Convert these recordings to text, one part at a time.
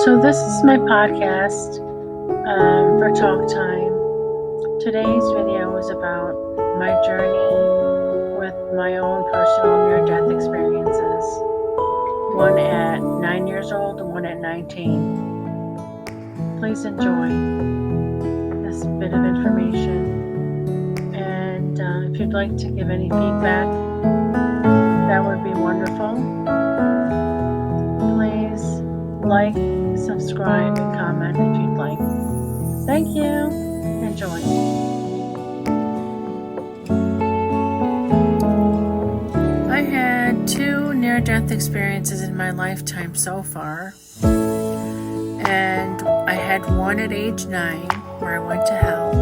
So this is my podcast for Talk Time. Today's video is about my journey with my own personal near-death experiences. One at 9 years old and one at 19. Please enjoy this bit of information. And if you'd like to give any feedback, that would be wonderful. Please like, subscribe, and comment if you'd like. Thank you. Enjoy. I had 2 near-death experiences in my lifetime so far. And I had one at age 9 where I went to hell.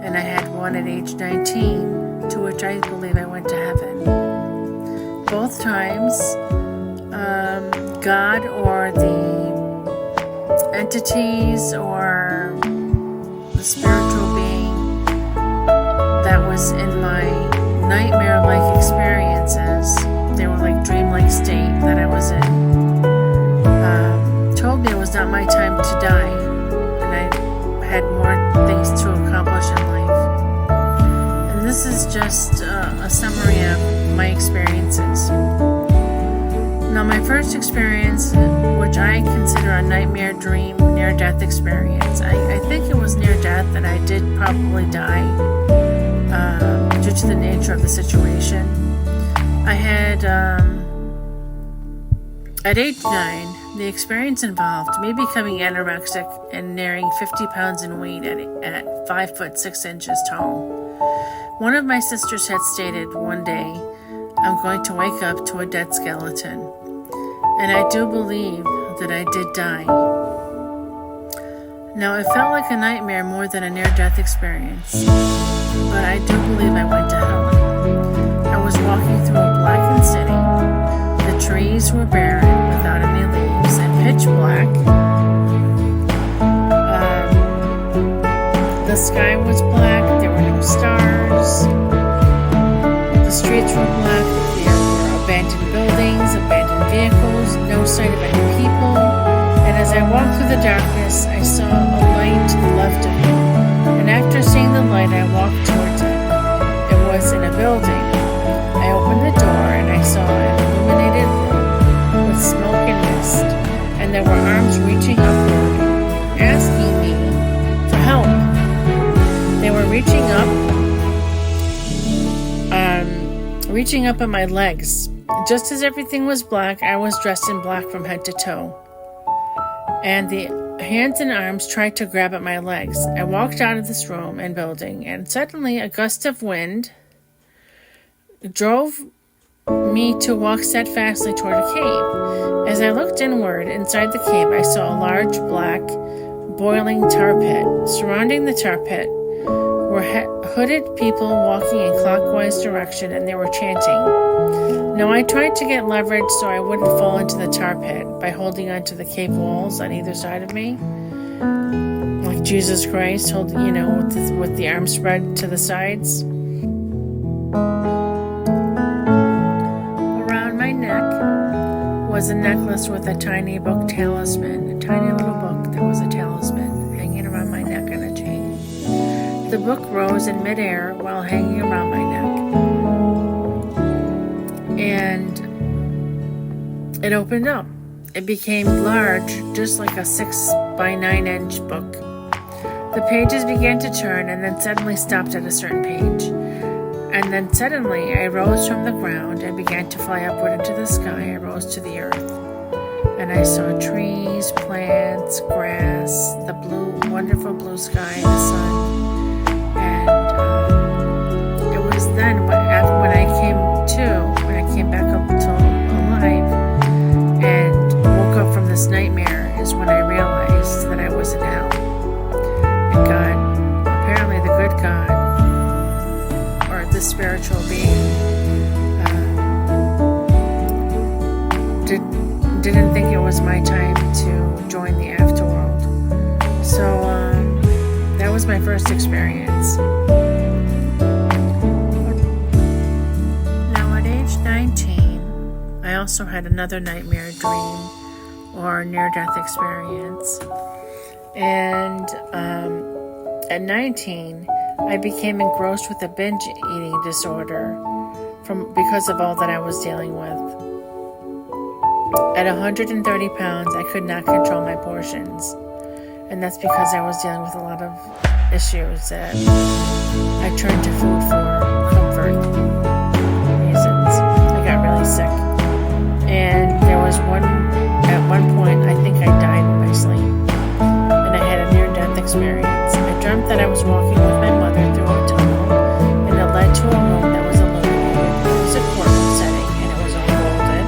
And I had one at age 19 to which I believe I went to heaven. Both times, God or the entities or the spiritual being that was in my nightmare-like experiences, they were like dream-like state that I was in, told me it was not my time to die and I had more things to accomplish in life. And this is just a summary of my experiences. Now, my first experience, which I consider a nightmare dream near-death experience, I think it was near-death and I did probably die due to the nature of the situation. I had, at age 9, the experience involved me becoming anorexic and nearing 50 pounds in weight at 5 foot 6 inches tall. One of my sisters had stated one day, "I'm going to wake up to a dead skeleton." And I do believe that I did die. Now, it felt like a nightmare more than a near-death experience, but I do believe I went to hell. I was walking through a blackened city. The trees were barren without any leaves and pitch black. The sky was black. There were no stars. The streets were black. There were abandoned buildings, abandoned vehicles, no sight of any people. And as I walked through the darkness, I saw a light to the left of me. And after seeing the light, I walked towards it. It was in a building. I opened the door and I saw an illuminated room with smoke and mist. And there were arms reaching upward, asking me for help. They were reaching up at my legs. Just as everything was black, I was dressed in black from head to toe. And the hands and arms tried to grab at my legs. I walked out of this room and building, and suddenly a gust of wind drove me to walk steadfastly toward a cave. As I looked inward, inside the cave, I saw a large black, boiling tar pit. Surrounding the tar pit were hooded people walking in clockwise direction, and they were chanting. Now, I tried to get leverage so I wouldn't fall into the tar pit by holding onto the cave walls on either side of me, like Jesus Christ, with the arms spread to the sides. Around my neck was a necklace with a tiny book talisman, a tiny little book that was a talisman hanging around my neck on a chain. The book rose in midair while hanging around my neck. And it opened up. It became large, just like a 6 by 9 inch book. The pages began to turn and then suddenly stopped at a certain page. And then suddenly I rose from the ground and began to fly upward into the sky. I rose to the earth. And I saw trees, plants, grass, the wonderful blue sky, the sun. And it was then when I came back up to alive and woke up from this nightmare is when I realized that I was in hell. And God, apparently the good God, or the spiritual being, didn't think it was my time to join the afterworld. So that was my first experience. Now at age 19, I also had another nightmare dream or near-death experience. And at 19, I became engrossed with a binge eating disorder because of all that I was dealing with. At 130 pounds, I could not control my portions. And that's because I was dealing with a lot of issues that I turned to food for comfort reasons. I got really sick. And there was at one point, I think I died in my sleep. And I had a near-death experience. I dreamt that I was walking with my mother through a tunnel, and it led to a room that was illuminated. It was a courtroom setting, and it was all golden.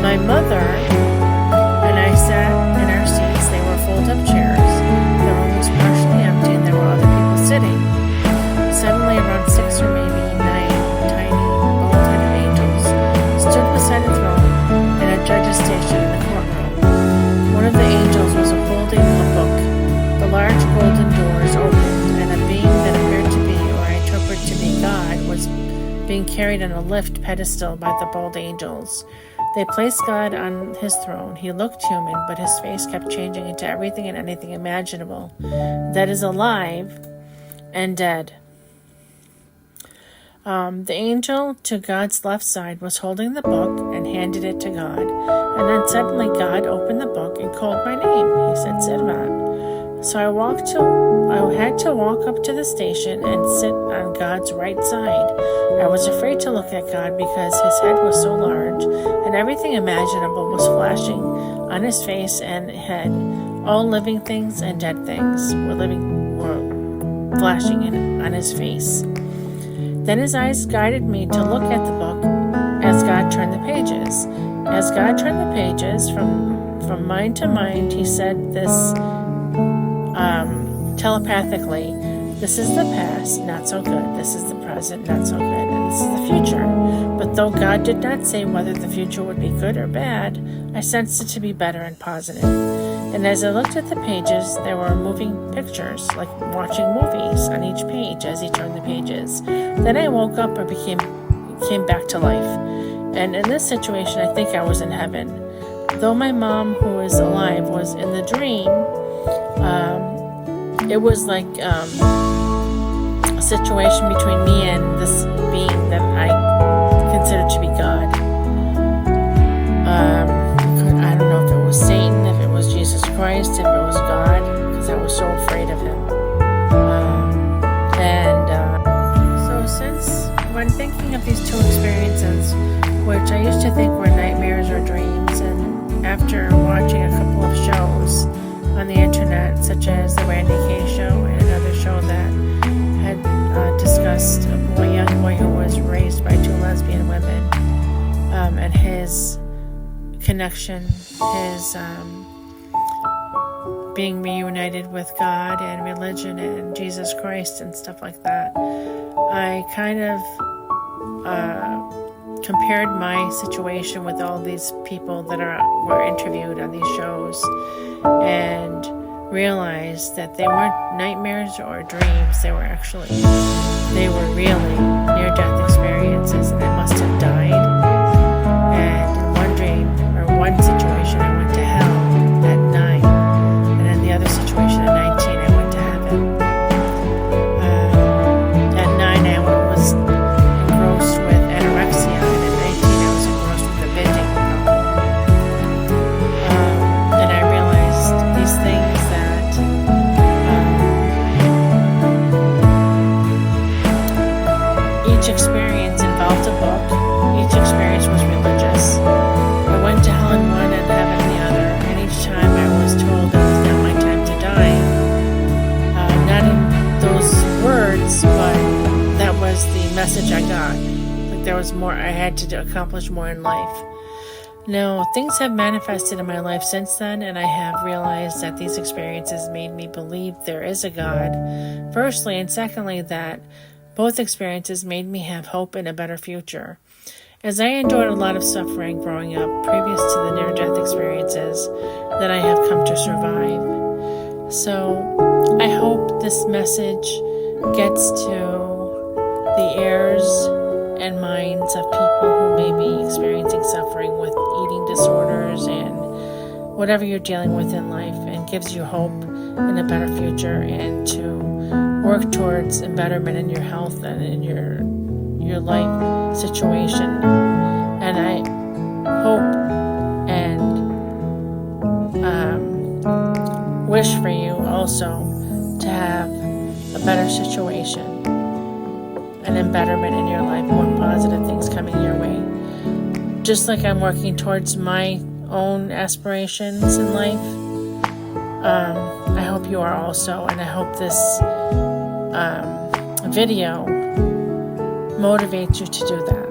My mother and I sat in our seats. They were fold-up chairs. The room was partially empty, and there were other people sitting. Suddenly, around 6 or maybe 9 tiny, gold-headed angels stood beside a throne and a judge's station in the courtroom. One of the angels was holding a book. The large golden doors opened, and a being that appeared to be, or I interpret to be God, was being carried on a lift pedestal by the bold angels. They placed God on his throne. He looked human, but his face kept changing into everything and anything imaginable that is alive and dead. The angel to God's left side was holding the book and handed it to God. And then suddenly God opened the book and called my name. He said, Servetka. So I had to walk up to the station and sit on God's right side. I was afraid to look at God because his head was so large and everything imaginable was flashing on his face and head. All living things and dead things were flashing on his face. Then his eyes guided me to look at the book as God turned the pages. As God turned the pages from mind to mind, he said this telepathically, this is the past, not so good. This is the present, not so good. And this is the future. But though God did not say whether the future would be good or bad, I sensed it to be better and positive. And as I looked at the pages, there were moving pictures, like watching movies on each page as he turned the pages. Then I woke up or came back to life. And in this situation, I think I was in heaven. Though my mom, who is alive, was in the dream, it was like a situation between me and this being that I considered to be God. I don't know if it was Satan, if it was Jesus Christ, if it was God, because I was so afraid of him. So since when thinking of these two experiences, which I used to think were nightmares or dreams, and after watching a couple of shows on the internet, such as the Randy K show and another show that had discussed a young boy who was raised by 2 lesbian women, and his connection, his being reunited with God and religion and Jesus Christ and stuff like that, I kind of compared my situation with all these people that were interviewed on these shows, and realized that they weren't nightmares or dreams. They were really near-death experiences, and I must have died. And in one dream, or one situation, I went to hell at 9, and in the other situation at 19, I went to heaven. At 9, I was engrossed with anorexia, and at 19, I was engrossed with a binging problem. And I realized these things that each experience involved a book. Each experience was religious. I went to hell in one and heaven in the other, and each time I was told it was now my time to die. Not in those words, but that was the message I got. Like there was more, I had to accomplish more in life. Now, things have manifested in my life since then, and I have realized that these experiences made me believe there is a God, firstly, and secondly, that both experiences made me have hope in a better future. As I endured a lot of suffering growing up, previous to the near-death experiences that I have come to survive. So, I hope this message gets to the ears and minds of people who may be experiencing suffering with eating disorders and whatever you're dealing with in life, and gives you hope in a better future, and to work towards a betterment in your health and in your life situation. And I hope and wish for you also to have a better situation and a betterment in your life, more positive things coming your way. Just like I'm working towards my own aspirations in life, I hope you are also, and I hope this video motivates you to do that.